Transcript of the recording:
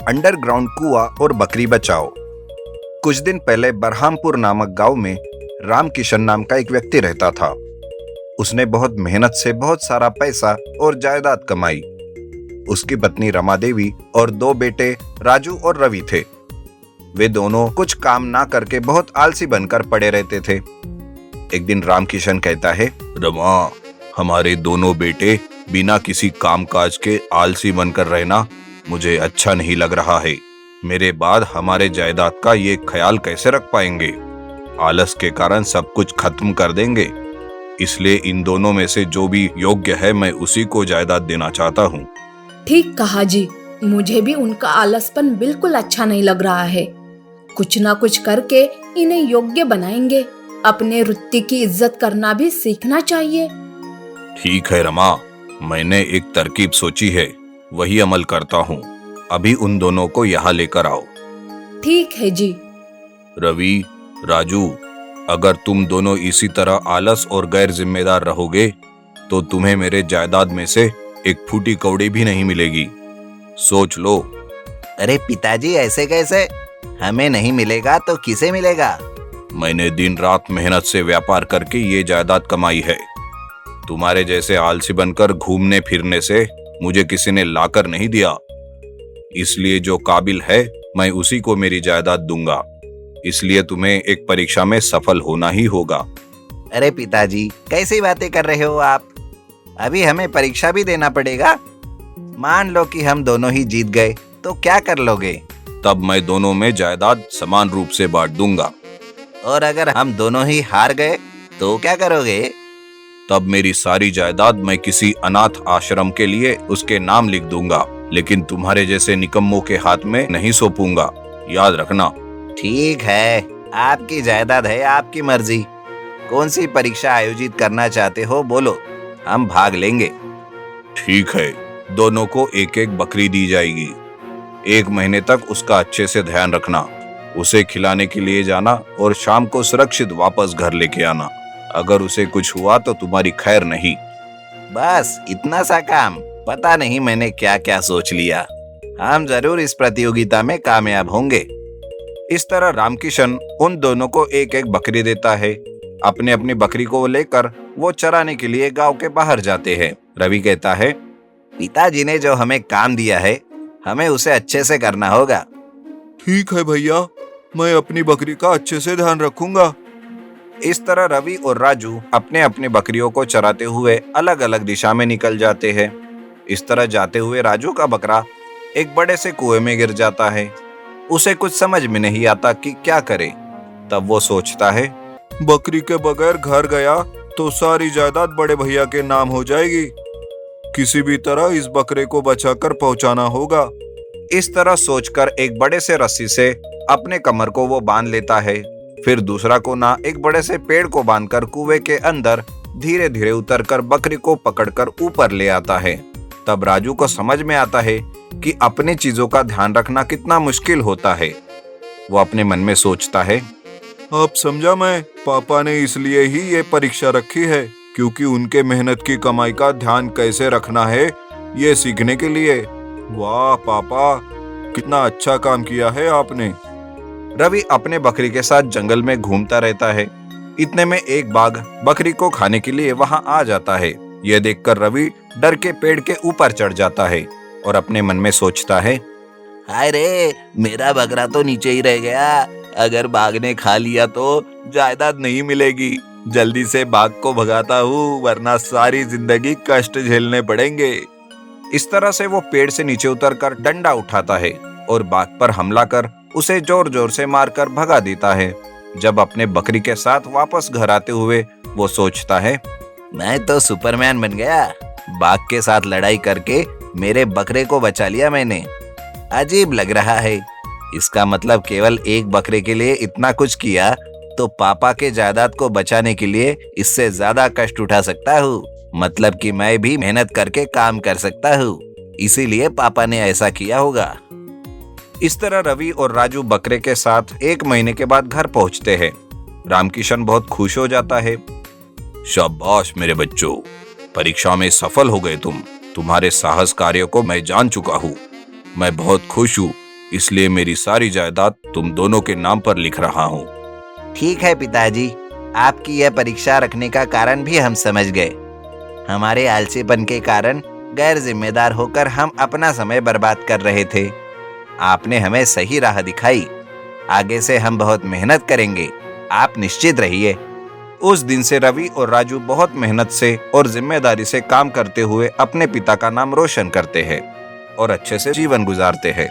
Underground कुआं और बकरी बचाओ। कुछ दिन पहले बरहामपुर नामक गांव में रामकिशन नाम का एक व्यक्ति रहता था। उसने बहुत मेहनत से बहुत सारा पैसा और जायदाद कमाई। उसकी पत्नी रमा देवी और 2 बेटे राजू और रवि थे। वे दोनों कुछ काम ना करके बहुत आलसी बनकर पड़े रहते थे। एक दिन रामकिशन कहता है, रमा, हमारे दोनों बेटे बिना किसी कामकाज के आलसी बनकर रहना मुझे अच्छा नहीं लग रहा है। मेरे बाद हमारे जायदाद का ये ख्याल कैसे रख पाएंगे? आलस के कारण सब कुछ खत्म कर देंगे। इसलिए इन दोनों में से जो भी योग्य है मैं उसी को जायदाद देना चाहता हूँ। ठीक कहा जी, मुझे भी उनका आलसपन बिल्कुल अच्छा नहीं लग रहा है। कुछ ना कुछ करके इन्हें योग्य बनाएंगे। अपने वृत्ति की इज्जत करना भी सीखना चाहिए। ठीक है रमा, मैंने एक तरकीब सोची है, वही अमल करता हूँ। अभी उन दोनों को यहाँ लेकर आओ। ठीक है जी। रवि, राजू, अगर तुम दोनों इसी तरह आलस और गैर जिम्मेदार रहोगे तो तुम्हें मेरे जायदाद में से एक फूटी कौड़ी भी नहीं मिलेगी। सोच लो। अरे पिताजी, ऐसे कैसे? हमें नहीं मिलेगा तो किसे मिलेगा? मैंने दिन रात मेहनत से व्यापार करके ये जायदाद कमाई है। तुम्हारे जैसे आलसी बनकर घूमने फिरने से मुझे किसी ने लाकर नहीं दिया। इसलिए जो काबिल है मैं उसी को मेरी जायदाद दूंगा। इसलिए तुम्हें एक परीक्षा में सफल होना ही होगा। अरे पिताजी, कैसी बातें कर रहे हो आप? अभी हमें परीक्षा भी देना पड़ेगा। मान लो कि हम दोनों ही जीत गए तो क्या कर लोगे? तब मैं दोनों में जायदाद समान रूप से बांट दूंगा। और अगर हम दोनों ही हार गए तो क्या करोगे? तब मेरी सारी जायदाद मैं किसी अनाथ आश्रम के लिए उसके नाम लिख दूंगा, लेकिन तुम्हारे जैसे निकम्मों के हाथ में नहीं सौंपूंगा। याद रखना। ठीक है, आपकी जायदाद है, आपकी मर्जी। कौन सी परीक्षा आयोजित करना चाहते हो बोलो, हम भाग लेंगे। ठीक है, दोनों को एक एक बकरी दी जाएगी। 1 महीने तक उसका अच्छे से ध्यान रखना। उसे खिलाने के लिए जाना और शाम को सुरक्षित वापस घर लेके आना। अगर उसे कुछ हुआ तो तुम्हारी खैर नहीं। बस इतना सा काम? पता नहीं मैंने क्या क्या सोच लिया। हम जरूर इस प्रतियोगिता में कामयाब होंगे। इस तरह रामकिशन उन दोनों को एक एक बकरी देता है। अपनी अपनी बकरी को लेकर वो चराने के लिए गांव के बाहर जाते हैं। रवि कहता है, पिताजी ने जो हमें काम दिया है हमें उसे अच्छे से करना होगा। ठीक है भैया, मैं अपनी बकरी का अच्छे से ध्यान रखूंगा। इस तरह रवि और राजू अपने अपनी बकरियों को चराते हुए अलग अलग दिशा में निकल जाते हैं। इस तरह जाते हुए राजू का बकरा एक बड़े से कुएं में गिर जाता है। उसे कुछ समझ में नहीं आता कि क्या करे। तब वो सोचता है, बकरी के बगैर घर गया तो सारी जायदाद बड़े भैया के नाम हो जाएगी। किसी भी तरह इस बकरे को बचाकर पहुंचाना होगा। इस तरह सोचकर एक बड़े से रस्सी से अपने कमर को वो बांध लेता है। फिर दूसरा कोना एक बड़े से पेड़ को बांधकर कुएं के अंदर धीरे धीरे उतरकर बकरी को पकड़कर ऊपर ले आता है। तब राजू को समझ में आता है कि अपनी चीजों का ध्यान रखना कितना मुश्किल होता है। वो अपने मन में सोचता है, अब समझा मैं, पापा ने इसलिए ही ये परीक्षा रखी है क्योंकि उनके मेहनत की कमाई का ध्यान कैसे रखना है ये सीखने के लिए। वाह पापा, कितना अच्छा काम किया है आपने। रवि अपने बकरी के साथ जंगल में घूमता रहता है। इतने में एक बाघ बकरी को खाने के लिए वहां आ जाता है। यह देखकर रवि डर के पेड़ के ऊपर चढ़ जाता है और अपने मन में सोचता है, हाय रे, मेरा बकरा तो नीचे ही रह गया। अगर बाघ ने खा लिया तो जायदाद नहीं मिलेगी। जल्दी से बाघ को भगाता हूँ, वरना सारी जिंदगी कष्ट झेलने पड़ेंगे। इस तरह से वो पेड़ से नीचे उतरकर डंडा उठाता है और बाघ पर हमला कर उसे जोर जोर से मारकर भगा देता है। जब अपने बकरी के साथ वापस घर आते हुए वो सोचता है, मैं तो सुपरमैन बन गया। बाघ के साथ लड़ाई करके मेरे बकरे को बचा लिया मैंने। अजीब लग रहा है। इसका मतलब केवल एक बकरे के लिए इतना कुछ किया तो पापा के जायदाद को बचाने के लिए इससे ज्यादा कष्ट उठा सकता हूँ। मतलब कि मैं भी मेहनत करके काम कर सकता हूँ, इसीलिए पापा ने ऐसा किया होगा। इस तरह रवि और राजू बकरे के साथ 1 महीने के बाद घर पहुंचते हैं। रामकिशन बहुत खुश हो जाता है। शाबाश मेरे बच्चों, परीक्षा में सफल हो गए तुम। तुम्हारे साहस कार्य को मैं जान चुका हूँ। मैं बहुत खुश हूँ इसलिए मेरी सारी जायदाद तुम दोनों के नाम पर लिख रहा हूँ। ठीक है पिताजी, आपकी यह परीक्षा रखने का कारण भी हम समझ गए। हमारे आलसीपन के कारण गैर जिम्मेदार होकर हम अपना समय बर्बाद कर रहे थे। आपने हमें सही राह दिखाई। आगे से हम बहुत मेहनत करेंगे, आप निश्चित रहिए। उस दिन से रवि और राजू बहुत मेहनत से और जिम्मेदारी से काम करते हुए अपने पिता का नाम रोशन करते हैं और अच्छे से जीवन गुजारते हैं।